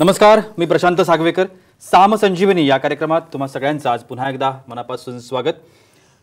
नमस्कार, मी प्रशांत सागवेकर. साम संजीवनी या कार्यक्रमात तुम्हा सगळ्यांचं आज पुन्हा एकदा मनापासून स्वागत.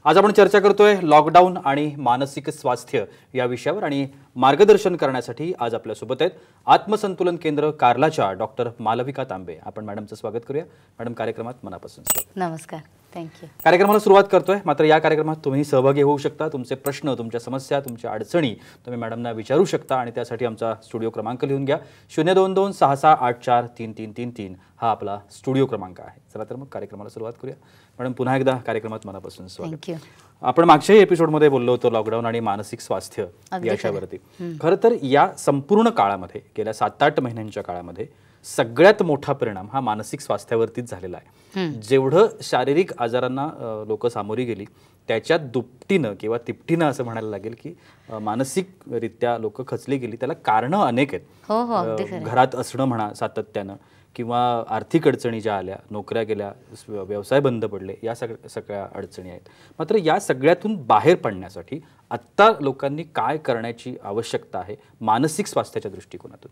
आज आपण चर्चा करतोय लॉकडाऊन आणि मानसिक स्वास्थ्य या विषयावर आणि मार्गदर्शन करण्यासाठी आज आपल्यासोबत आहेत आत्मसंतुलन केंद्र कार्लाच्या डॉक्टर मालविका तांबे. आपण मॅडमचं स्वागत करूया. मॅडम, कार्यक्रमात मनापासून स्वागत. नमस्कार, थँक्यू. कार्यक्रमाला सुरुवात करतोय. मात्र या कार्यक्रमात तुम्ही सहभागी होऊ शकता. तुमचे प्रश्न, तुमच्या समस्या, तुमच्या अडचणी तुम्ही मॅडमना विचारू शकता आणि त्यासाठी आमचा स्टुडिओ क्रमांक लिहून घ्या. 02266843333 हा आपला स्टुडिओ क्रमांक आहे. चला तर मग कार्यक्रमाला सुरुवात करूया. मॅडम, पुन्हा एकदा कार्यक्रमात मनापासून स्वागत. थँक्यू. आपण मागच्याही एपिसोडमध्ये बोललो होतो लॉकडाऊन आणि मानसिक स्वास्थ्य याच्यावरती. खरं तर या संपूर्ण काळामध्ये गेल्या 7-8 महिन्यांच्या काळामध्ये सगळ्यात मोठा परिणाम हा मानसिक स्वास्थ्यावरतीच झालेला आहे. जेवढं शारीरिक आजारांना लोक सामोरी गेली त्याच्या दुपटीनं किंवा तिपटीनं असं म्हणायला लागेल की मानसिकरित्या लोक खचली गेली. त्याला कारणं अनेक आहेत. घरात असणं म्हणा सातत्यानं, किंवा आर्थिक अडचणी ज्या आल्या, नोकऱ्या गेल्या, व्यवसाय बंद पडले, या सगळ्या अडचणी आहेत. मात्र या सगळ्यातून बाहेर पडण्यासाठी आत्ता लोकांनी काय करण्याची आवश्यकता आहे मानसिक स्वास्थ्याच्या दृष्टिकोनातून?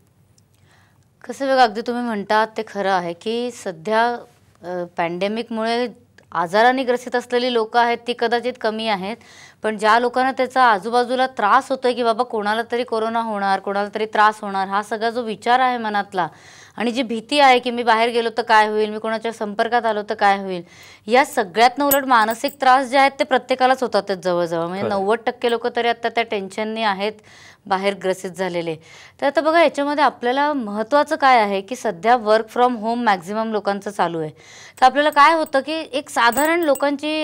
कसं बघा, अगदी तुम्ही म्हणतात ते खरं आहे की सध्या पॅन्डेमिकमुळे आजाराने ग्रसित असलेली लोक आहेत ती कदाचित कमी आहेत, पण ज्या लोकांना त्याचा आजूबाजूला त्रास होतोय की बाबा कोणाला तरी कोरोना होणार, कोणाला तरी त्रास होणार, हा सगळा जो विचार आहे मनातला आणि जी भीती आहे की मी बाहेर गेलो तर काय होईल, मी कोणाच्या संपर्कात आलो तर काय होईल, या सगळ्यातनं उलट मानसिक त्रास जे आहेत ते प्रत्येकालाच होतात जवळजवळ. म्हणजे 90% लोक तरी आता त्या टेन्शनने आहेत बाहेर ग्रसित झालेले. तर आता बघा, याच्यामध्ये आपल्याला महत्त्वाचं काय आहे की सध्या वर्क फ्रॉम होम मॅक्झिमम लोकांचं चालू आहे. तर आपल्याला काय होतं की एक साधारण लोकांची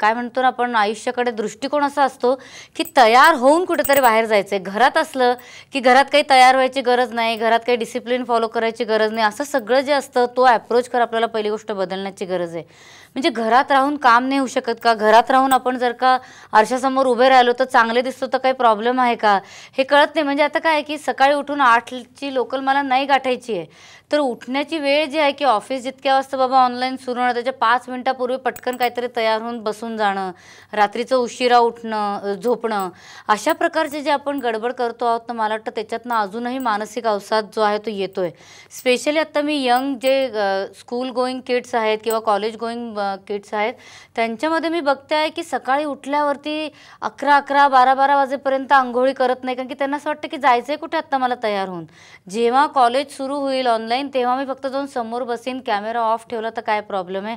काय म्हणतो ना आपण, आयुष्याकडे दृष्टिकोन असा असतो की तयार होऊन कुठेतरी बाहेर जायचं आहे. घरात असलं की घरात काही तयार व्हायची गरज नाही, घरात काही डिसिप्लिन फॉलो करायची गरज नाही, असं सगळं जे असतं तो अप्रोच कर आपल्याला पहिली गोष्ट बदलण्याची गरज आहे. म्हणजे घरात राहून काम नाही होऊ शकत का? घरात राहून आपण जर का आरशासमोर उभे राहिलो तर चांगले दिसतो तर काही प्रॉब्लेम आहे का, हे कळत नाही. म्हणजे आता काय आहे की सकाळी उठून 8ची लोकल मला नाही गाठायची आहे, तर उठण्याची वेळ जी आहे की ऑफिस जितक्या वाजता बाबा ऑनलाईन सुरू होणं त्याच्या 5 मिनिटापूर्वी पटकन काहीतरी तयार होऊन बसून जाणं, रात्रीचं उशिरा उठणं, झोपणं, अशा प्रकारचे जे आपण गडबड करतो आहोत तर मला वाटतं त्याच्यातनं अजूनही मानसिक अवसाद जो आहे तो येतोय. स्पेशली आता मी यंग जे स्कूल गोईंग किड्स आहेत किंवा कॉलेज गोईंग किड्स आहेत त्यांच्यामध्ये मी बघते आहे की सकाळी उठल्यावरती 11-11, 12-12 वाजेपर्यंत आंघोळी करत नाही, कारण की त्यांना असं वाटतं की जायचं आहे कुठे आत्ता मला तयार होऊन. जेव्हा कॉलेज सुरू होईल ऑनलाईन तेव्हा मी फक्त जाऊन समोर बसीन, कॅमेरा ऑफ ठेवला तर काय प्रॉब्लेम आहे,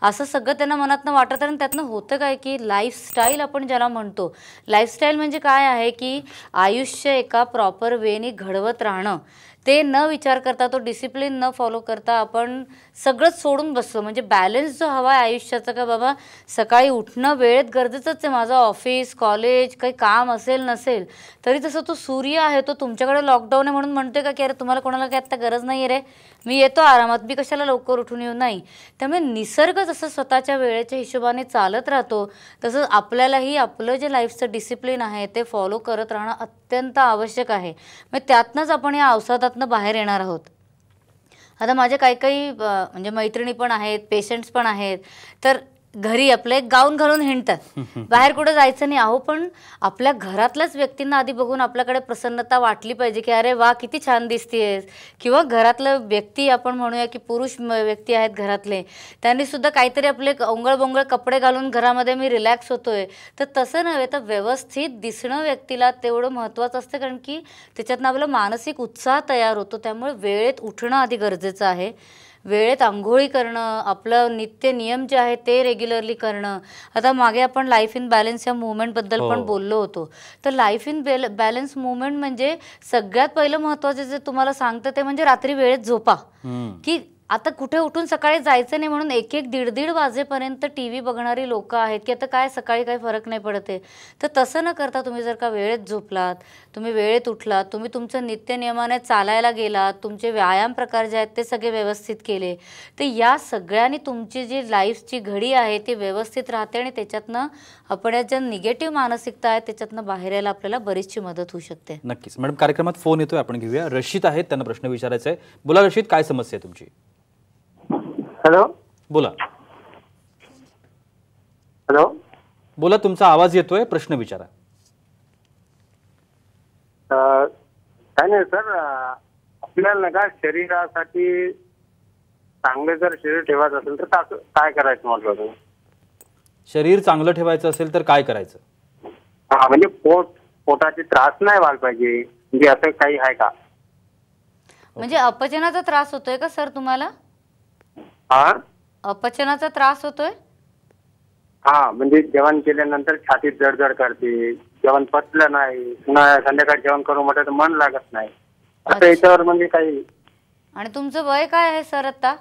असं सगळं त्यांना मनातनं वाटत. आणि त्यातनं होतं काय की लाईफस्टाईल आपण ज्याला म्हणतो, लाईफस्टाईल म्हणजे काय आहे की आयुष्य एका प्रॉपर वेनी घडवत राहणं, ते न विचार करता, तो डिसिप्लिन न फॉलो करता आपण सगळंच सोडून बसलो. म्हणजे बॅलन्स जो हवा आहे आयुष्याचा, का बाबा सकाळी उठणं वेळेत गरजेचंच आहे, माझं ऑफिस कॉलेज काही काम असेल नसेल तरी तसं तो सूर्य आहे तो तुमच्याकडे लॉकडाऊन आहे म्हणून म्हणतोय का की अरे तुम्हाला कोणाला काय आत्ता गरज नाही आहे रे, मी येतो आरामात, मी कशाला लवकर उठून येऊ, नाही. त्यामुळे निसर्ग जसं स्वतःच्या वेळेच्या हिशोबाने चालत राहतो तसंच आपल्यालाही आपलं जे लाईफचं डिसिप्लिन आहे ते फॉलो करत राहणं अत्यंत आवश्यक आहे. मग त्यातनंच आपण या अवसादातनं बाहेर येणार आहोत. आता माझे काही म्हणजे मैत्रिणी पण आहेत, पेशंट्स पण आहेत, तर घरी आपलं एक गाऊन घालून हिंडतात, बाहेर कुठं जायचं नाही. अहो पण आपल्या घरातल्याच व्यक्तींना आधी बघून आपल्याकडे प्रसन्नता वाटली पाहिजे की अरे वा किती छान दिसतेस, किंवा घरातलं व्यक्ती आपण म्हणूया की पुरुष व्यक्ती आहेत घरातले, त्यांनी सुद्धा काहीतरी आपले ओंगळ बोंगळ कपडे घालून घरामध्ये मी रिलॅक्स होतोय. तर तसं नव्हे तर व्यवस्थित दिसणं व्यक्तीला तेवढं महत्त्वाचं असतं, कारण की त्याच्यातनं आपला मानसिक उत्साह तयार होतो. त्यामुळे वेळेत उठणं आधी गरजेचं आहे, वेळेत आंघोळी करणं, आपलं नित्य नियम जे आहे ते रेग्युलरली करणं. आता मागे आपण लाईफ इन बॅलन्स या मुवमेंटबद्दल पण बोललो होतो. तर लाईफ इन बॅलन्स मुवमेंट म्हणजे सगळ्यात पहिलं महत्त्वाचं जे तुम्हाला सांगतं ते म्हणजे रात्री वेळेत झोपा. की आता कुठे उठून सकाळी जायचं नाही म्हणून 1-1, 1:30 वाजेपर्यंत टी व्ही बघणारी लोकं आहेत की आता काय सकाळी काही फरक नाही पडत आहे. तर तसं न करता तुम्ही जर का वेळेत झोपलात, तुम्ही वेळेत उठलात, तुम्ही तुमचं नित्यनियमाने चालायला गेलात, तुमचे व्यायाम प्रकार जे आहेत ते सगळे व्यवस्थित केले, तर या सगळ्यांनी तुमची जी लाईफची घडी आहे ती व्यवस्थित राहते आणि त्याच्यातनं आपण ज्या निगेटिव्ह मानसिकता आहे त्याच्यातनं बाहेर यायला आपल्याला बरीचशी मदत होऊ शकते. नक्कीच. मॅडम, कार्यक्रमात फोन येतोय, आपण घेऊया. रशीद आहेत, त्यांना प्रश्न विचारायचा आहे. बोला रशीद, काय समस्या आहे तुमची? हॅलो, बोला. हॅलो, बोला, तुमचा आवाज येतोय, प्रश्न विचारा. काय नाही सर, आपल्याला ना का शरीरासाठी चांगलं जर शरीर ठेवायचं असेल तर काय करायचं म्हटलं तुम्ही? शरीर चांगलं ठेवायचं असेल तर काय करायचं? हा म्हणजे पोटाचे त्रास नाही व्हायला पाहिजे, म्हणजे असं काही आहे का? म्हणजे अपचनाचा त्रास होतोय का सर तुम्हाला? हा अपचनाचा त्रास होतोय? हा म्हणजे जेवण केल्यानंतर छातीत जडजड करते, जेवण पचलं नाही, पुन्हा संध्याकाळी जेवण करून म्हटलं तर मन लागत नाही, असं याच्यावर म्हणजे काही. आणि तुमचं वय काय आहे सर आता?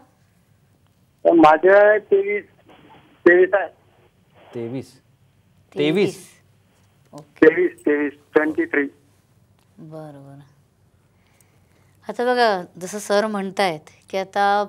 माझं 23 आहे. 23. 23 बरं. आता बघा, जसं सर म्हणतायत की आता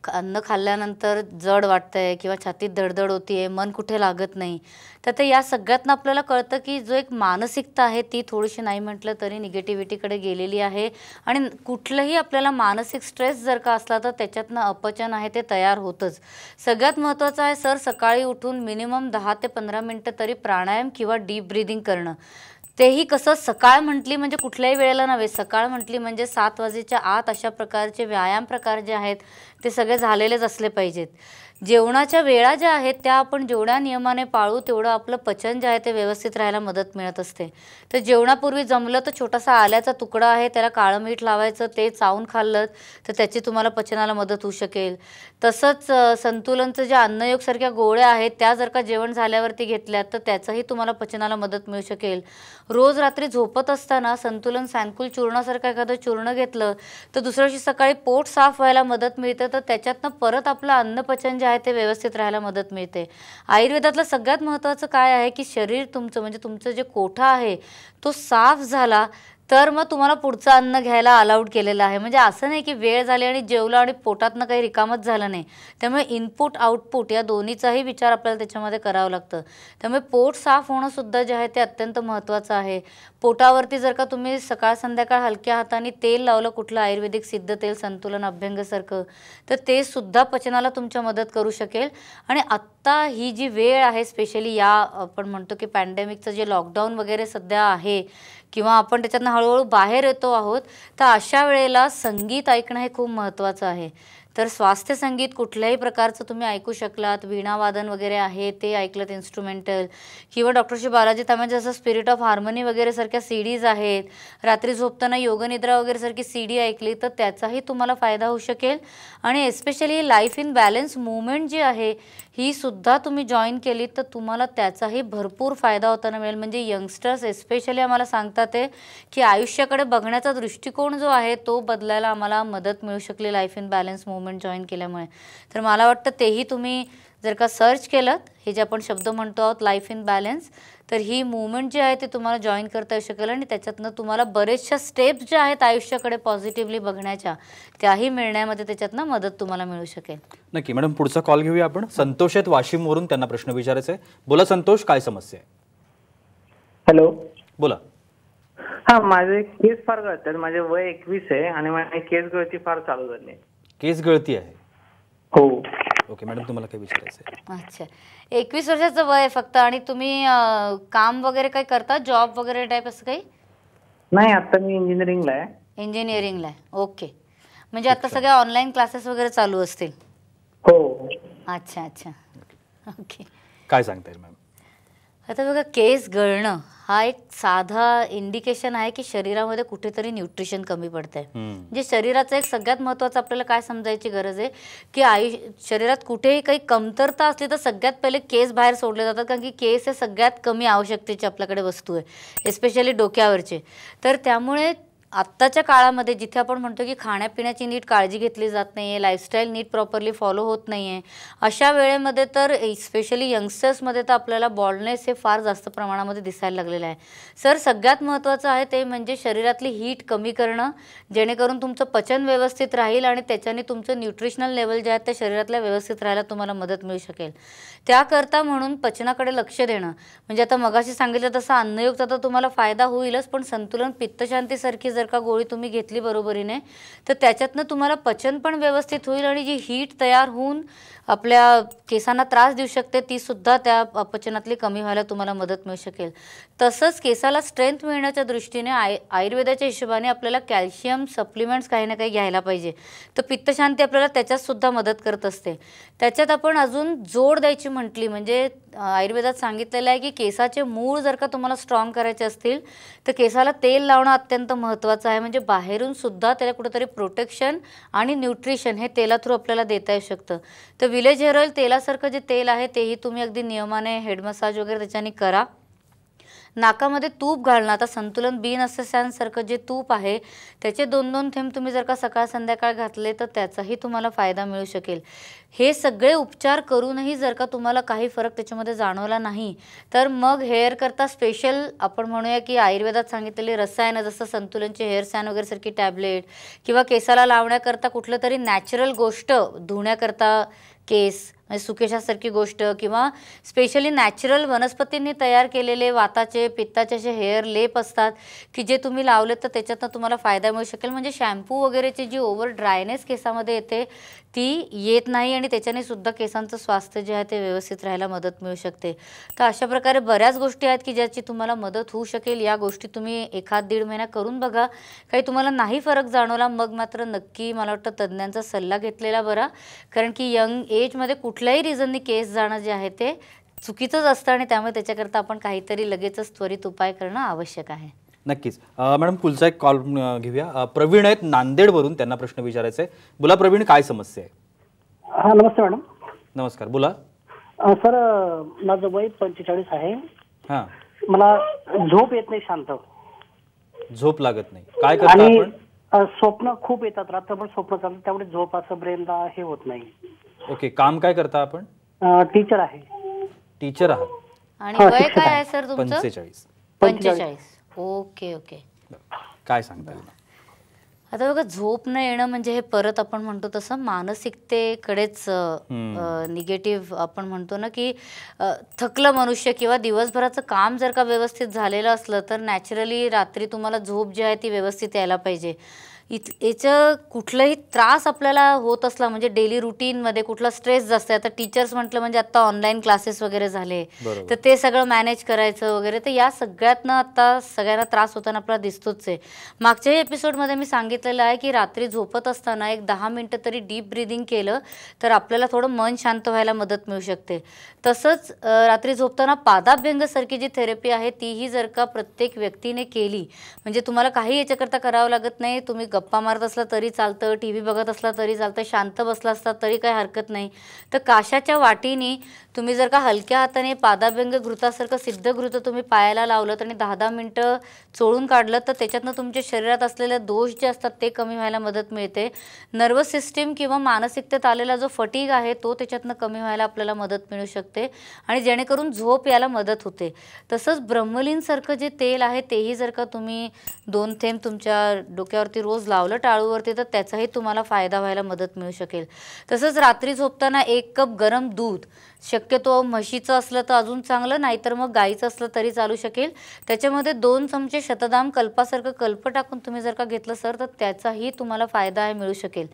अन्न खाल्ल्यानंतर जड वाटतंय किंवा छातीत धडधड होतीये, मन कुठे लागत नाही, तर ते या सगळ्यातनं आपल्याला कळतं की जो एक मानसिकता आहे ती थोडीशी नाही म्हटलं तरी निगेटिव्हिटीकडे गेलेली आहे. आणि कुठलंही आपल्याला मानसिक स्ट्रेस जर का असला तर त्याच्यातनं अपचन आहे ते तयार होतंच. सगळ्यात महत्त्वाचं आहे सर, सकाळी उठून मिनिमम 10 ते 15 मिनटं तरी प्राणायाम किंवा डीप ब्रीदिंग करणं. तेही कसं, सकाळ म्हटली म्हणजे कुठल्याही वेळेला नव्हे, सकाळ म्हटली म्हणजे 7 वाजेच्या आत अशा प्रकारचे व्यायाम प्रकार जे आहेत ते सगळे झालेलेच असले पाहिजेत. जेवणाच्या वेळा ज्या आहेत त्या आपण जेवढ्या नियमाने पाळू तेवढं आपलं पचन जे आहे ते व्यवस्थित राहायला मदत मिळत असते. तर जेवणापूर्वी जमलं तर छोटासा आल्याचा तुकडा आहे त्याला काळं मीठ लावायचं, ते चावून खाल्लं तर त्याची तुम्हाला पचनाला मदत होऊ शकेल. तसंच संतुलनचं जे अन्नयोगसारख्या गोळ्या आहेत त्या जर का जेवण झाल्यावरती घेतल्यात तर त्याचाही तुम्हाला पचनाला मदत मिळू शकेल. रोज रात्री झोपत असताना संतुलन सॅनकुल चूर्णासारखं एखादं चूर्ण घेतलं तर दुसऱ्या दिवशी सकाळी पोट साफ व्हायला मदत मिळते, तर त्याच्यातनं परत आपलं अन्नपचन जे आहे ते व्यवस्थित राहायला मदत मिळते. आयुर्वेदातलं सगळ्यात महत्त्वाचं काय आहे की शरीर तुमचं म्हणजे तुमचं जे कोठा आहे तो साफ झाला तर मग तुम्हाला पुढचं अन्न घ्यायला अलाउड केलेलं आहे. म्हणजे असं नाही की वेळ झाली आणि जेवलं आणि पोटातनं काही रिकामच झालं नाही. त्यामुळे इनपुट आउटपुट या दोन्हीचाही विचार आपल्याला त्याच्यामध्ये करावं लागतं. त्यामुळे पोट साफ होणं सुद्धा जे आहे ते अत्यंत महत्त्वाचं आहे. पोटावरती जर का तुम्ही सकाळ संध्याकाळ हलक्या हाताने तेल लावलं, कुठलं आयुर्वेदिक सिद्ध तेल संतुलन अभ्यंगसारखं, तर ते सुद्धा पचनाला तुमच्या मदत करू शकेल. आणि आत्ता ही जी वेळ आहे स्पेशली या आपण म्हणतो की पॅन्डेमिकचं जे लॉकडाऊन वगैरे सध्या आहे किंवा आपण त्याच्यातनं हळूहळू बाहेर येतो आहोत, तर अशा वेळेला संगीत ऐकणं हे खूप महत्त्वाचं आहे. तर स्वास्थ्य संगीत कुठल्याही प्रकारचं तुम्ही ऐकू शकलात, वीणावादन वगैरे आहे ते ऐकलं इन्स्ट्रुमेंटल, किंवा डॉक्टर श्री बालाजी तांब्यांचं जसं स्पिरिट ऑफ हार्मनी वगैरे सारख्या सीडीज आहेत, रात्री झोपताना योगनिद्रा वगैरे सारखी सीडी ऐकली तर त्याचाही तुम्हाला फायदा होऊ शकेल. आणि especially life in balance movement जी आहे ही सुद्धा तुम्ही जॉईन केली तर तुम्हाला त्याचाही भरपूर फायदा होताना मिळेल. म्हणजे यंगस्टर्स एस्पेशली आम्हाला सांगतात आहे की आयुष्याकडे बघण्याचा दृष्टिकोन जो आहे तो बदलायला आम्हाला मदत मिळू शकली life in balance movement join केल्यामुळे. तर मला वाटतं तेही तुम्ही जर का सर्च केलं, हे जे आपण शब्द म्हणतो आहोत लाईफ इन बॅलन्स, तर ही मूवमेंट जी आहे ती तुम्हाला जॉईन करता येऊ शकेल आणि त्याच्यातनं तुम्हाला बरेचशा स्टेप्स ज्या आहेत आयुष्याकडे पॉझिटिव्हली बघण्याच्या त्याही मिळण्यामध्ये त्याच्यातनं मदत तुम्हाला मिळू शकेल. नक्की मॅडम, पुढचा कॉल घेऊया आपण. संतोष आहेत वाशिमवरून, त्यांना प्रश्न विचारायचा आहे. बोला संतोष, काय समस्या आहे? हॅलो, बोला. हा, माझे केस फार गळतात. माझे वय 21 आहे आणि माझी केस गळती फार चालू झाली. केस गळती आहे? हो. ओके मॅडम, तुम्हाला काय विचारायचं आहे? अच्छा, 21 वर्षाचं वय आहे फक्त. आणि तुम्ही काम वगैरे काही करता, जॉब वगैरे टाईप असं काही? नाही, आता मी इंजिनिअरिंगला आहे. इंजिनिअरिंगला आहे, ओके. म्हणजे आता सगळे ऑनलाईन क्लासेस वगैरे चालू असतील? हो. अच्छा अच्छा, ओके. काय सांगता येईल मॅम? आता बघा, केस गळणं हा एक साधा इंडिकेशन आहे की शरीरामध्ये कुठेतरी न्यूट्रिशन कमी पडतंय. म्हणजे शरीराचं एक सगळ्यात महत्त्वाचं आपल्याला काय समजायची गरज आहे की शरीरात कुठेही काही कमतरता असली तर सगळ्यात पहिले केस बाहेर सोडले जातात, कारण की केस हे सगळ्यात कमी आवश्यकतेची आपल्याकडे वस्तू आहे, एस्पेशली डोक्यावरचे. तर त्यामुळे आत्ताच्या काळामध्ये जिथे आपण म्हणतो की खाण्यापिण्याची नीट काळजी घेतली जात नाही आहे, लाईफस्टाईल नीट प्रॉपरली फॉलो होत नाही आहे, अशा वेळेमध्ये तर स्पेशली यंगस्टर्समध्ये तर आपल्याला बॉल्डनेस हे फार जास्त प्रमाणामध्ये दिसायला लागलेलं आहे. सर, सगळ्यात महत्त्वाचं आहे ते म्हणजे शरीरातली हीट कमी करणं, जेणेकरून तुमचं पचन व्यवस्थित राहील आणि त्याच्याने तुमचं न्यूट्रिशनल लेवल जे आहेत त्या शरीरातल्या व्यवस्थित राहायला तुम्हाला मदत मिळू शकेल. त्याकरता म्हणून पचनाकडे लक्ष देणं, म्हणजे आता मगाशी सांगितलं तसं अन्नयुक्त तर तुम्हाला फायदा होईलच, पण संतुलन पित्तशांतीसारखी जर जर का गोळी तुम्ही घेतली बरोबरीने तर त्याच्यातनं तुम्हाला पचन पण व्यवस्थित होईल आणि जी हीट तयार होऊन आपल्या केसांना त्रास देऊ शकते ती सुद्धा त्या अपचनातली कमी व्हायला तुम्हाला मदत मिळू शकेल. तसंच केसाला स्ट्रेंथ मिळण्याच्या दृष्टीने आयुर्वेदाच्या हिशोबाने आपल्याला कॅल्शियम सप्लिमेंट्स काही ना काही घ्यायला पाहिजे. तर पित्तशांती आपल्याला त्याच्यात सुद्धा मदत करत असते. त्याच्यात आपण अजून जोड द्यायची म्हटली म्हणजे आयुर्वेदात सांगितलेलं आहे की केसाचे मूळ जर का तुम्हाला स्ट्रॉंग करायचे असतील तर केसाला तेल लावणं अत्यंत महत्त्वाचं आहे. म्हणजे बाहेरून सुद्धा त्याला कुठेतरी प्रोटेक्शन आणि न्यूट्रिशन हे तेला थ्रू आपल्याला देता येऊ शकतं. तर विलेज हेअर ऑइल तेलासारखं जे तेल आहे तेही तुम्ही अगदी नियमाने हेड मसाज वगैरे त्याच्याने करा. नाकामध्ये तूप घालणं, आता संतुलन बी नसल्यासारखं जे तूप आहे त्याचे 2-2 थेंब तुम्ही जर का सकाळ संध्याकाळ घातले तर त्याचाही तुम्हाला फायदा मिळू शकेल. हे सगळे उपचार करूनही जर का तुम्हाला काही फरक त्याच्यामध्ये जाणवला नाही तर मग हेअर करता स्पेशल आपण म्हणूया की आयुर्वेदात सांगितलेली रसायनं जसं संतुलनचे हेअर सॅन वगैरे सारखी टॅबलेट किंवा केसाला लावण्याकरता कुठलं तरी नॅचरल गोष्ट धुण्याकरता केस म्हणजे सुकेशासारखी गोष्ट किंवा स्पेशली नॅचरल वनस्पतींनी तयार केलेले वाताचे पित्ताचे असे हेअर लेप असतात की जे तुम्ही लावले तर त्याच्यातनं तुम्हाला फायदा मिळू शकेल. म्हणजे शॅम्पू वगैरेची जी ओव्हर ड्रायनेस केसामध्ये येते ती येत नाही आणि त्याच्याने सुद्धा केसांचं स्वास्थ्य जे आहे ते व्यवस्थित राहायला मदत मिळू शकते. तर अशा प्रकारे बऱ्याच गोष्टी आहेत की ज्याची तुम्हाला मदत होऊ शकेल. या गोष्टी तुम्ही 1-1.5 महिना करून बघा. काही तुम्हाला नाही फरक जाणवला मग मात्र नक्की मला वाटतं तज्ज्ञांचा सल्ला घेतलेला बरा. कारण की यंग एजमध्ये कुठल्याही रिझननी केस जाणं जे आहे ते चुकीचंच असतं आणि त्यामुळे त्याच्याकरता आपण काहीतरी लगेचच त्वरित उपाय करणं आवश्यक आहे. नक्कीच. मॅडम पुढचा एक कॉल घेऊया. प्रवीण आहेत नांदेडवरून, त्यांना प्रश्न विचारायचा आहे. बोला प्रवीण, काय समस्या आहे? हा नमस्ते मॅडम. नमस्कार, बोला. सर माझं वय 45 आहे. हां. मला झोप येत नाही शांत. झोप लागत नाही, काय करता आपण? स्वप्न खूप येतात, रात्रभर स्वप्न चालतात त्यामुळे झोप असं ब्रेनला हे होत नाही. ओके, काम काय करता आपण? टीचर आहे. टीचर आहात आणि वय काय आहे सर तुमचं? 45. Okay okay. काय सांगता? आता बघा, झोप न येणं म्हणजे हे परत आपण म्हणतो तसं मानसिकतेकडेच निगेटिव्ह आपण म्हणतो ना की थकलं मनुष्य किंवा दिवसभराचं काम जर का व्यवस्थित झालेलं असलं तर नॅचरली रात्री तुम्हाला झोप जी आहे ती व्यवस्थित यायला पाहिजे. याचं कुठलाही त्रास आपल्याला होत असला म्हणजे डेली रुटीनमध्ये कुठला स्ट्रेस जास्त आहे. आता टीचर्स म्हटलं म्हणजे आता ऑनलाईन क्लासेस वगैरे झाले तर ते सगळं मॅनेज करायचं वगैरे, तर या सगळ्यातनं आता सगळ्यांना त्रास होताना आपल्याला दिसतोच आहे. मागच्याही एपिसोडमध्ये मी सांगितलेलं आहे की रात्री झोपत असताना एक 10 मिनटं तरी डीप ब्रिदिंग केलं तर आपल्याला थोडं मन शांत व्हायला मदत मिळू शकते. तसंच रात्री झोपताना पादाभ्यंगसारखी जी थेरपी आहे तीही जर का प्रत्येक व्यक्तीने केली म्हणजे तुम्हाला काही याच्याकरता करावं लागत नाही. तुम्ही गप्पा मारत असला तरी चालतं, टी व्ही बघत असला तरी चालतं, शांत बसला असला तरी काही हरकत नाही. तर काशाच्या वाटीने तुम्ही जर का हलक्या हाताने पादाभ्यंग घृतासारखं सिद्ध घृत तुम्ही पायाला लावलं आणि 10-10 मिनटं चोळून काढलं तर त्याच्यातनं तुमच्या शरीरात असलेले दोष जे असतात ते कमी व्हायला मदत मिळते. नर्वस सिस्टीम किंवा मानसिकतेत आलेला जो फटीग आहे तो त्याच्यातनं कमी व्हायला आपल्याला मदत मिळू शकते आणि जेणेकरून झोप यायला मदत होते. तसंच ब्रह्मलीनसारखं जे तेल आहे तेही जर का तुम्ही 2 थेंब तुमच्या डोक्यावरती रोज लावलं टाळूवरती तर त्याचाही तुम्हाला फायदा व्हायला मदत मिळू शकेल. तसंच रात्री झोपताना 1 कप गरम दूध, शक्यतो म्हशीचं असलं तर अजून चांगलं, नाहीतर मग गाईचं असलं तरी चालू शकेल, त्याच्यामध्ये 2 चमचे शतधाम कल्पासारखं कल्प टाकून तुम्ही जर का घेतलं सर तर त्याचाही तुम्हाला फायदा मिळू शकेल.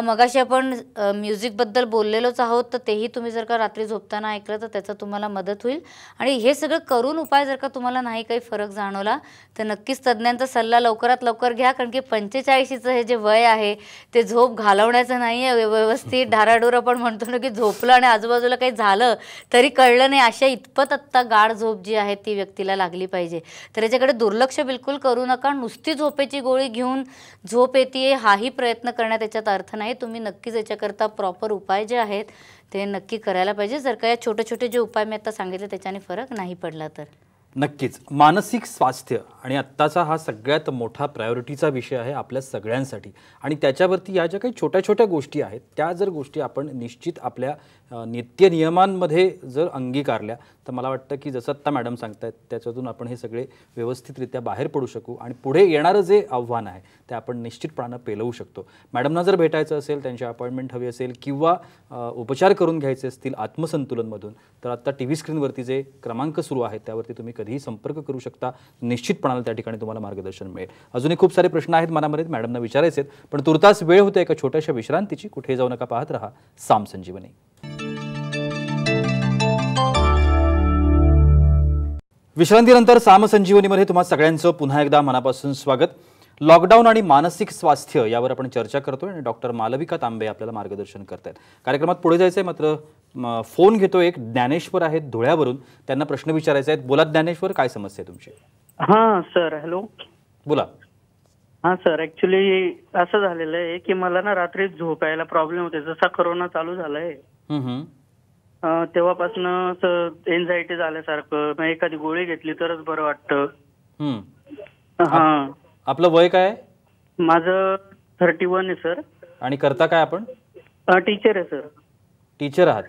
मगाशी आपण म्युझिकबद्दल बोललेलोच आहोत तर तेही तुम्ही जर का रात्री झोपताना ऐकलं तर त्याचा तुम्हाला मदत होईल. आणि हे सगळं करून उपाय जर का तुम्हाला नाही काही फरक जाणवला तर नक्कीच तज्ज्ञांचा सल्ला लवकरात लवकर घ्या. कारण की 45चं हे जे वय आहे ते झोप घालवण्याचं नाही आहे. व्यवस्थित ढाराडूर आपण म्हणतो ना की झोपलं आणि आजूबाजूला काही झालं तरी कळलं नाही अशा इतपत आत्ता गाढ झोप जी आहे ती व्यक्तीला लागली पाहिजे. तर याच्याकडे दुर्लक्ष बिलकुल करू नका. नुसती झोपेची गोळी घेऊन झोप येते हाही प्रयत्न करण्यात याच्यात अर्थ नाही. तुम्ही नक्कीच याच्याकरता प्रॉपर उपाय जे आहेत ते नक्की करायला पाहिजे जर का या छोटे छोटे जे उपाय मी आता सांगितले त्याच्याने फरक नाही पडला तर. नक्कीच. मानसिक स्वास्थ्य आणि आत्ताचा हा सगळ्यात मोठा प्रायोरिटीचा विषय आहे आपल्या सगळ्यांसाठी आणि त्याच्यावरती या ज्या काही छोट्या छोट्या गोष्टी आहेत त्या जर गोष्टी आपण निश्चित आपल्या नित्यनियमांमध्ये जर अंगीकारल्या तर मला वाटतं की जसं आत्ता मॅडम सांगतायत त्याच्यातून आपण हे सगळे व्यवस्थितरित्या बाहेर पडू शकू आणि पुढे येणारं जे आव्हान आहे ते आपण निश्चितपणानं पेलवू शकतो. मॅडमना जर भेटायचं असेल, त्यांची अपॉइंटमेंट हवी असेल किंवा उपचार करून घ्यायचे असतील आत्मसंतुलनमधून तर आत्ता TV स्क्रीनवरती जे क्रमांक सुरू आहेत त्यावरती तुम्ही कधीही संपर्क करू शकता. निश्चितपणाने त्या ठिकाणी तुम्हाला मार्गदर्शन मिळेल. अजूनही खूप सारे प्रश्न आहेत मनामध्ये, मॅडमना विचारायचे आहेत, पण तुर्तास वेळ होते एका छोट्याशा विश्रांतीची. कुठे जाऊ नका, पाहत रहा साम संजीवनी. विश्रांतीनंतर साम संजीवनीमध्ये तुम्हा सगळ्यांचं पुन्हा एकदा मनापासून स्वागत. लॉकडाऊन आणि मानसिक स्वास्थ्य यावर आपण चर्चा करतोय आणि डॉक्टर मालविका तांबे आपल्याला मार्गदर्शन करतायत. कार्यक्रमात पुढे जायचंय, मात्र फोन घेतो. एक ज्ञानेश्वर आहेत धुळ्यावरून, त्यांना प्रश्न विचारायचे आहेत. बोला ज्ञानेश्वर, काय समस्या आहे तुमची? हा सर, हॅलो. बोला. हा सर, ऍक्च्युली असं झालेलं आहे की मला ना रात्री झोपायला प्रॉब्लेम होते. जसा कोरोना चालू झालाय तेव्हापासून एन्झायटी झाल्यासारखं, मग एखादी गोळी घेतली तरच बरं वाटतं. हा. आपलं वय काय आहे? माझं 31 आहे सर. आणि करता काय आपण? टीचर आहे सर. टीचर आहात?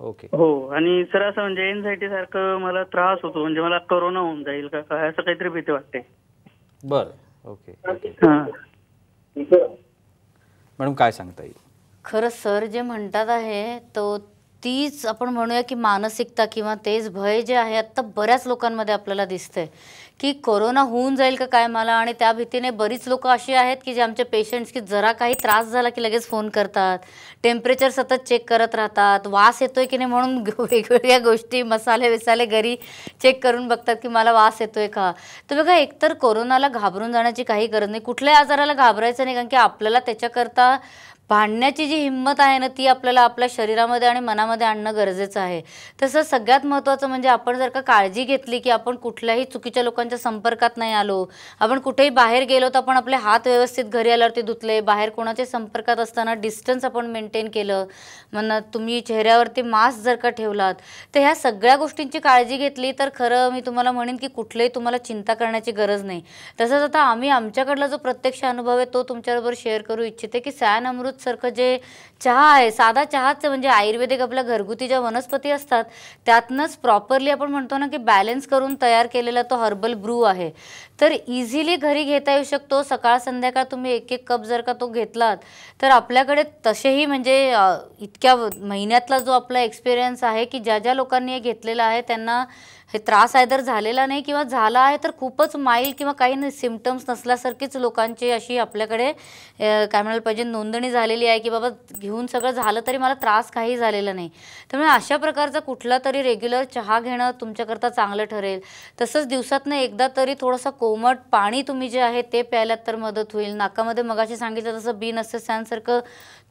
ओके. हो. आणि सर असं म्हणजे एन्झायटी सारखं मला त्रास होतो, म्हणजे मला कोरोना होऊन जाईल का काय असं काहीतरी भीती वाटते. बरं, ओके. हा मॅडम काय सांगता येईल? खरं सर जे म्हणतात आहे तो तीच आपण म्हणूया की मानसिकता किंवा तेच भय जे आहे आत्ता बऱ्याच लोकांमध्ये आपल्याला दिसतंय की कोरोना होऊन जाईल का काय मला. आणि त्या भीतीने बरीच लोक अशी आहेत की जे आमचे पेशंट्स की जरा काही त्रास झाला की लगेच फोन करतात, टेम्परेचर सतत चेक करत राहतात, वास येतोय की नाही म्हणून वेगवेगळ्या गोष्टी मसाले विसाले घरी चेक करून बघतात की मला वास येतोय का. तर बघा, एकतर कोरोनाला घाबरून जाण्याची काही गरज नाही, कुठल्याही आजाराला घाबरायचं नाही, कारण की आपल्याला त्याच्याकरता भांडण्याची जी हिंमत आहे ना ती आपल्याला आपल्या शरीरामध्ये आणि मनामध्ये आणणं गरजेचं आहे. तसं सगळ्यात महत्त्वाचं म्हणजे आपण जर का काळजी घेतली की आपण कुठल्याही चुकीच्या लोकांच्या संपर्कात नाही आलो, आपण कुठेही बाहेर गेलो तर आपण आपले हात व्यवस्थित घरी आल्यावरती धुतले, बाहेर कोणाच्या संपर्कात असताना डिस्टन्स आपण मेंटेन केलं, म्हणा तुम्ही चेहऱ्यावरती मास्क जर का ठेवलात, तर ह्या सगळ्या गोष्टींची काळजी घेतली तर खरं मी तुम्हाला म्हणेन की कुठलेही तुम्हाला चिंता करण्याची गरज नाही. तसंच आता आम्ही आमच्याकडला जो प्रत्यक्ष अनुभव आहे तो तुमच्याबरोबर शेअर करू इच्छिते की सॅन अमृत सारखं जे चहा आहे, साधा चहाच म्हणजे आयुर्वेदिक आपल्या घरगुती ज्या वनस्पती असतात त्यातनंच प्रॉपरली आपण म्हणतो ना की बॅलन्स करून तयार केलेला तो हर्बल ब्रू आहे. तर इझिली घरी घेता येऊ शकतो. सकाळ संध्याकाळ तुम्ही एक एक कप जर का तो घेतलात तर आपल्याकडे तसेही म्हणजे इतक्या महिन्यातला जो आपला एक्सपिरियन्स आहे की ज्या ज्या लोकांनी हे घेतलेलं आहे त्यांना हे त्रास आयदर झालेला नाही किंवा झाला आहे तर खूपच माइल्ड किंवा काही सिम्पटम्स नसल्यासारखीच लोकांची अशी आपल्याकडे काय म्हणायला पाहिजे नोंदणी झालेली आहे की बाबा घेऊन सगळं झालं तरी मला त्रास काही झालेला नाही. त्यामुळे अशा प्रकारचा कुठला तरी रेग्युलर चहा घेणं तुमच्याकरता चांगलं ठरेल. तसंच दिवसातनं एकदा तरी थोडंसं कोमट पाणी तुम्ही जे आहे ते प्यायलात तर मदत होईल. नाकामध्ये मगाशी सांगितलं तसं बीनसेसांसारखं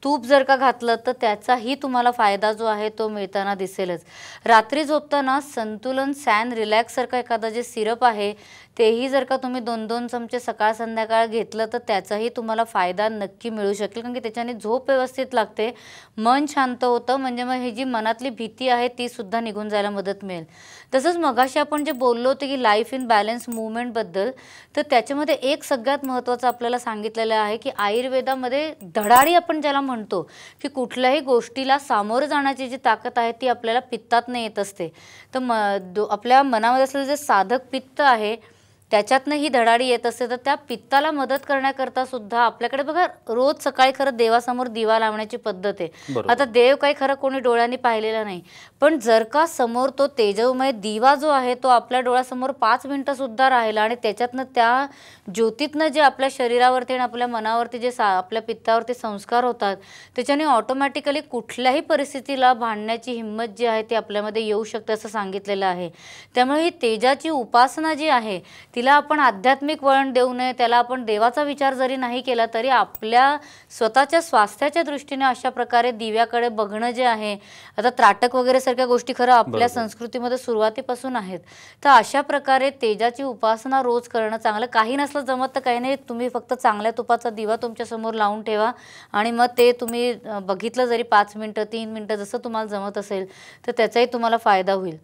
तूप जर का घातलं तर त्याचाही तुम्हाला फायदा जो आहे तो मिळताना दिसेलच. रात्री झोपताना संतुलन सॅन रिलॅक्स सारखं एखादा जे सिरप आहे तेही जर का तुम्ही 2-2 चमचे सकाळ संध्याकाळ घेतलं तर त्याचाही तुम्हाला फायदा नक्की मिळू शकेल, कारण की त्याच्याने झोप व्यवस्थित लागते, मन शांत होतं, म्हणजे मग ही जी मनातली भीती आहे ती सुद्धा निघून जायला मदत मिळेल. तसंच मगाशी आपण जे बोललो होते की लाईफ इन बॅलन्स मूवमेंटबद्दल, तर त्याच्यामध्ये एक सगळ्यात महत्त्वाचं आपल्याला सांगितलेलं आहे की आयुर्वेदामध्ये धडाडी आपण ज्याला म्हणतो की कुठल्याही गोष्टीला सामोरं जाण्याची जी ताकद आहे ती आपल्याला पित्तातनं येत असते. तर आपल्या मनामध्ये असलेलं जे साधक पित्त आहे त्याच्यातनं ही धडाडी येत असते. तर त्या पित्ताला मदत करण्याकरता सुद्धा आपल्याकडे बघा रोज सकाळी खरं देवासमोर दिवा लावण्याची पद्धत आहे. आता देव काही खरं कोणी डोळ्यांनी पाहिलेला नाही, पण जर का समोर तो तेजोमय दिवा जो आहे तो आपल्या डोळ्यासमोर 5 मिनिटं सुद्धा राहिला आणि त्याच्यातनं त्या ज्योतीतनं जे आपल्या शरीरावरती आणि आपल्या मनावरती जे आपल्या पित्तावरती संस्कार होतात त्याच्याने ऑटोमॅटिकली कुठल्याही परिस्थितीला भांडण्याची हिंमत जी आहे ती आपल्यामध्ये येऊ शकते असं सांगितलेलं आहे. त्यामुळे ही तेजाची उपासना जी आहे तिला आपण आध्यात्मिक वळण देऊ नये, त्याला आपण देवाचा विचार जरी नाही केला तरी आपल्या स्वतःच्या स्वास्थ्याच्या दृष्टीने अशा प्रकारे दिव्याकडे बघणं जे आहे, आता त्राटक वगैरे सारख्या गोष्टी खरं आपल्या संस्कृतीमध्ये सुरुवातीपासून आहेत, तर अशा प्रकारे तेजाची उपासना रोज करणं चांगलं. काही नसलं जमत तर काही नाही, तुम्ही फक्त चांगल्या तुपाचा दिवा तुमच्यासमोर लावून ठेवा आणि मग ते तुम्ही बघितलं जरी 5 मिनिटं 3 मिनिटं जसं तुम्हाला जमत असेल तर त्याचाही तुम्हाला फायदा होईल.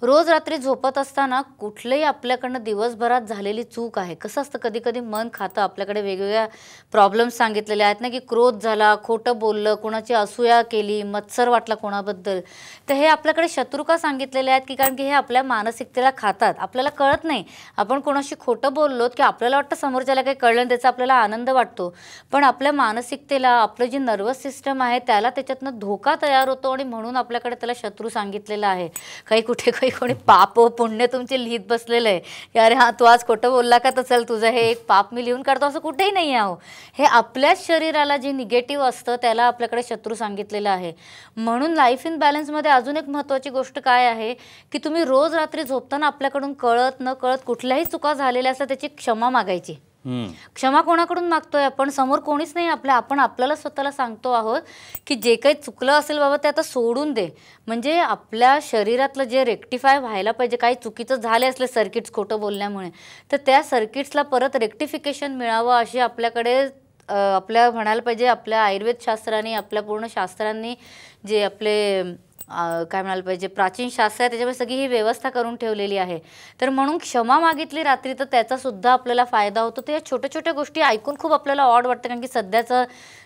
रोज रात्री झोपत असताना कुठलंही आपल्याकडनं दिवसभरात झालेली चूक आहे, कसं असतं कधी कधी मन खातं, आपल्याकडे वेगवेगळ्या प्रॉब्लेम्स सांगितलेले आहेत ना की क्रोध झाला, खोटं बोललं, कोणाची असूया केली, मत्सर वाटला कोणाबद्दल, तर हे आपल्याकडे शत्रू का सांगितलेले आहेत की कारण की हे आपल्या मानसिकतेला खातात. आपल्याला कळत नाही, आपण कोणाशी खोटं बोललो की आपल्याला वाटतं समोरच्याला काही कळलं आणि त्याचा आपल्याला आनंद वाटतो, पण आपल्या मानसिकतेला आपलं जी नर्वस सिस्टम आहे त्याला त्याच्यातनं धोका तयार होतो आणि म्हणून आपल्याकडे त्याला शत्रू सांगितलेला आहे. काही कुठे काही कोणी कोणी पाप व पुण्य तुमचे लिहित बसलेलं आहे की अरे हा तू आज खोटं बोलला का तर चल तुझं हे एक पाप मी लिहून काढतो, असं कुठेही नाही आहे. हे आपल्याच शरीराला जे निगेटिव्ह असतं त्याला आपल्याकडे शत्रू सांगितलेलं आहे. म्हणून लाईफ इन बॅलन्समध्ये अजून एक महत्त्वाची गोष्ट काय आहे की तुम्ही रोज रात्री झोपताना आपल्याकडून कळत न कळत कुठल्याही चुका झालेल्या असतात त्याची क्षमा मागायची. क्षमा कोणाकडून मागतोय आपण? समोर कोणीच नाही आपल्या, आपण आपल्याला स्वतःला सांगतो आहोत की जे काही चुकलं असेल बाबा ते आता सोडून दे. म्हणजे आपल्या शरीरातलं जे रेक्टिफाय व्हायला पाहिजे, काही चुकीचं झाले असले सर्किट्स खोटं बोलण्यामुळे, तर त्या सर्किट्सला परत रेक्टिफिकेशन मिळावं अशी आपल्याकडे आपल्या म्हणायला पाहिजे आपल्या आयुर्वेद शास्त्राने, आपल्या पूर्ण शास्त्रांनी जे आपले काय म्हणायला पाहिजे प्राचीन शास्त्र आहे त्याच्यामुळे सगळी ही व्यवस्था करून ठेवलेली आहे. तर म्हणून क्षमा मागितली रात्री तर त्याचासुद्धा आपल्याला फायदा होतो. तर या छोट्या छोट्या गोष्टी ऐकून खूप आपल्याला ऑड वाटतं कारण की सध्याचं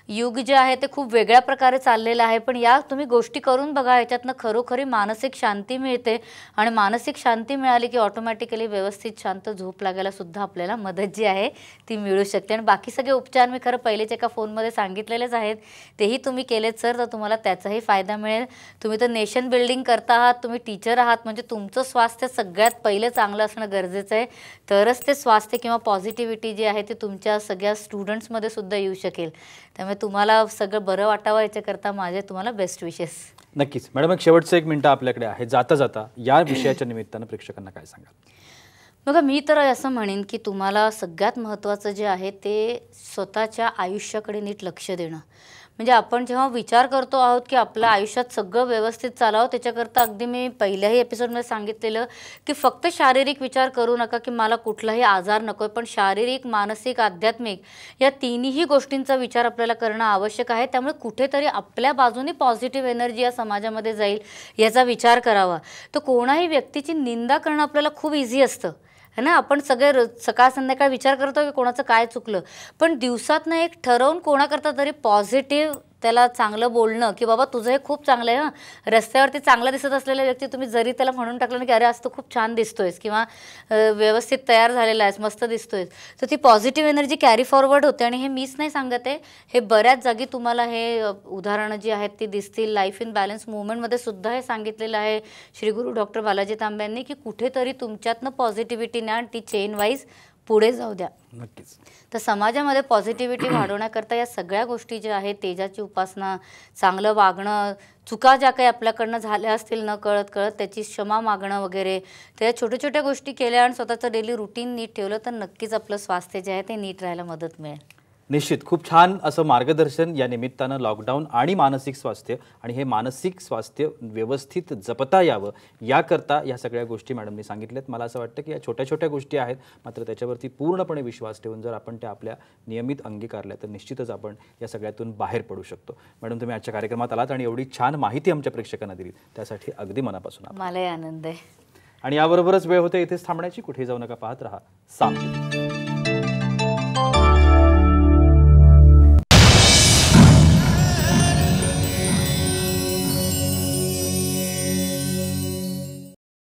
युग जे आहे ते खूप वेगळ्या प्रकारे चाललेलं आहे. पण या तुम्ही गोष्टी करून बघा, याच्यातनं खरोखरी मानसिक शांती मिळते आणि मानसिक शांती मिळाली की ऑटोमॅटिकली व्यवस्थित शांत झोप लागायला सुद्धा आपल्याला मदत जी आहे ती मिळू शकते. आणि बाकी सगळे उपचार मी खरं पहिलेच एका फोनमध्ये सांगितलेलेच आहेत, तेही तुम्ही केलेत सर तर तुम्हाला त्याचाही फायदा मिळेल. तुम्ही तर नेशन बिल्डिंग करता आहात, तुम्ही टीचर आहात, म्हणजे तुमचं स्वास्थ्य सगळ्यात पहिले चांगलं असणं गरजेचं आहे. तरच ते स्वास्थ्य किंवा पॉझिटिव्हिटी जी आहे ती तुमच्या सगळ्या स्टुडंट्समध्ये सुद्धा येऊ शकेल. त्यामुळे तुम्हाला सगळं बरं वाटावं याच्याकरता माझे तुम्हाला बेस्ट विशेस. नक्कीच मॅडम, एक शेवटचं 1 मिनिट आपल्याकडे आहे. जाता जाता या विषयाच्या निमित्तानं प्रेक्षकांना काय सांगाल? बघा मी तर असं म्हणेन की तुम्हाला सगळ्यात महत्त्वाचं जे आहे ते स्वतःच्या आयुष्याकडे नीट लक्ष देणं. म्हणजे आपण जेव्हा विचार करतो आहोत की आपल्या आयुष्यात सगळं व्यवस्थित चालावं त्याच्याकरता अगदी मी पहिल्याही एपिसोडमध्ये सांगितलेलं की फक्त शारीरिक विचार करू नका की मला कुठलाही आजार नको आहे, पण शारीरिक, मानसिक, आध्यात्मिक या तिन्ही गोष्टींचा विचार आपल्याला करणं आवश्यक आहे. त्यामुळे कुठेतरी आपल्या बाजूने पॉझिटिव्ह एनर्जी या समाजामध्ये जाईल याचा विचार करावा. तर कोणाही व्यक्तीची निंदा करणं आपल्याला खूप इझी असतं है ना. आपण सगळे सकाळ संध्याकाळ विचार करतो की कोणाचं काय चुकलं, पण दिवसातनं एक ठरवून कोणाकरता तरी पॉझिटिव्ह त्याला चांगलं बोलणं की बाबा तुझं हे खूप चांगलं आहे. रस्त्यावरती चांगला दिसत असलेल्या व्यक्ती तुम्ही जरी त्याला म्हणून टाकलं ना की अरे आज तू खूप छान दिसतोयस किंवा व्यवस्थित तयार झालेला आहेस, मस्त दिसतोयस, तर ती पॉझिटिव्ह एनर्जी कॅरी फॉरवर्ड होते. आणि हे मीच नाही सांगत आहे, हे बऱ्याच जागी तुम्हाला हे उदाहरणं जी आहेत ती दिसतील. लाईफ इन बॅलन्स मुवमेंटमध्ये सुद्धा हे सांगितलेलं आहे श्री गुरु डॉक्टर बालाजी तांब्यांनी की कुठेतरी तुमच्यातनं पॉझिटिव्हिटी न्या आणि ती चेन वाईज पुढे जाऊ द्या. नक्कीच. तर समाजामध्ये पॉझिटिव्हिटी वाढवण्याकरता या सगळ्या गोष्टी ज्या आहेत, तेजाची उपासना, चांगलं वागणं, चुका ज्या काही आपल्याकडनं झाल्या असतील न कळत त्याची क्षमा मागणं वगैरे, त्या छोट्या छोट्या गोष्टी केल्या आणि स्वतःचं डेली रुटीन नीट ठेवलं तर नक्कीच आपलं स्वास्थ्य जे आहे ते नीट राहायला मदत मिळेल. निश्चित खूप छान असं मार्गदर्शन या निमित्तानं लॉकडाऊन आणि मानसिक स्वास्थ्य आणि हे मानसिक स्वास्थ्य व्यवस्थित जपता यावं याकरता या सगळ्या गोष्टी मॅडमनी सांगितल्यात. मला असं वाटतं की या छोट्या छोट्या गोष्टी आहेत, मात्र त्याच्यावरती पूर्णपणे विश्वास ठेवून जर आपण त्या आपल्या नियमित अंगीकारल्या तर निश्चितच आपण या सगळ्यातून बाहेर पडू शकतो. मॅडम, तुम्ही आजच्या कार्यक्रमात आलात आणि एवढी छान माहिती आमच्या प्रेक्षकांना दिली त्यासाठी अगदी मनापासून आभार. मलाही आनंद आहे. आणि याबरोबरच वेळ होते इथेच थांबण्याची. कुठेही जाऊ नका, पाहत रहा साम.